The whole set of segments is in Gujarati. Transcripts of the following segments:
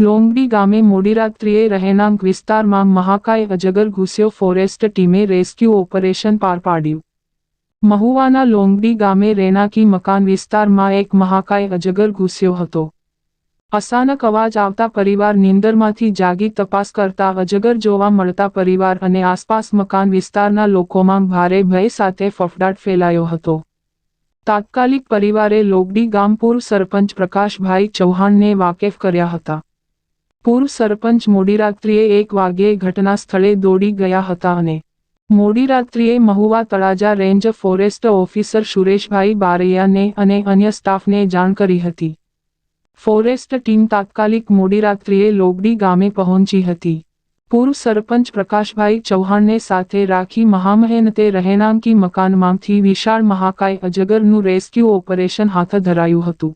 લોંગડી ગામે મોડી રાત્રિએ રહેણાંક વિસ્તારમાં મહાકાય અજગર ઘૂસ્યો. ફોરેસ્ટ ટીમે રેસ્ક્યુ ઓપરેશન પાર પાડ્યું. મહુવાના લોંગડી ગામે રહેણાંકી મકાન વિસ્તારમાં એક મહાકાય અજગર ઘૂસ્યો હતો. અચાનક અવાજ આવતા પરિવાર નીંદરમાંથી જાગી તપાસ કરતા અજગર જોવા મળતા પરિવાર અને આસપાસ મકાન વિસ્તારના લોકોમાં ભારે ભય સાથે ફફડાટ ફેલાયો હતો. તાત્કાલિક પરિવારે લોંગડી ગામ પૂર્વ સરપંચ પ્રકાશભાઈ ચૌહાણને વાકેફ કર્યા હતા. પૂર્વ સરપંચ મોડી રાત્રિએ 1 વાગ્યે ઘટના સ્થળે દોડી ગયા હતા અને મોડી રાત્રિએ Mahuva Talaja range forest officer Sureshbhai બારૈયાને અને અન્ય સ્ટાફને જાણ કરી હતી. ફોરેસ્ટ ટીમ તાત્કાલિક મોડી રાત્રિએ લોંગડી ગામે પહોંચી હતી. પૂર્વ સરપંચ પ્રકાશભાઈ ચૌહાણને સાથે રાખી મહામહેનતે રહેણાંકી મકાનમાંથી વિશાળ મહાકાય અજગરનું રેસ્ક્યુ ઓપરેશન હાથ ધરાયું હતું.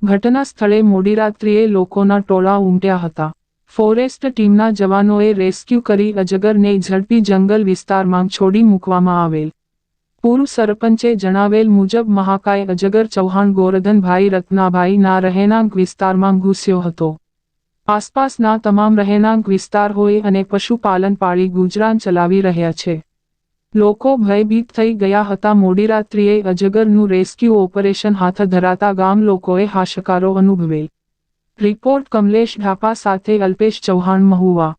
ઘટના સ્થળે મોડી રાત્રિએ લોકોના ટોળા ઉમટ્યા હતા. ફોરેસ્ટ ટીમના જવાનોએ રેસ્ક્યુ કરી અજગરને ઝડપી જંગલ વિસ્તારમાં છોડી મૂકવામાં આવેલ. પૂર્વ સરપંચે જણાવેલ મુજબ મહાકાય અજગર ચૌહાણ ગોરધનભાઈ રત્નાભાઈ ના રહેણાંક વિસ્તારમાં ઘૂસ્યો હતો. આસપાસના તમામ રહેણાંક વિસ્તાર હોય અને પશુપાલન પાળી ગુજરાન ચલાવી રહ્યા છે. લોકો ભયભીત થઈ ગયા હતા. મોડી રાત્રિએ અજગરનું રેસ્ક્યુ ઓપરેશન હાથ ધરાતા ગામ લોકોએ હાશકારો અનુભવેલ. રિપોર્ટ કમલેશ ઢાપા સાથે અલ્પેશ ચૌહાણ, મહુવા.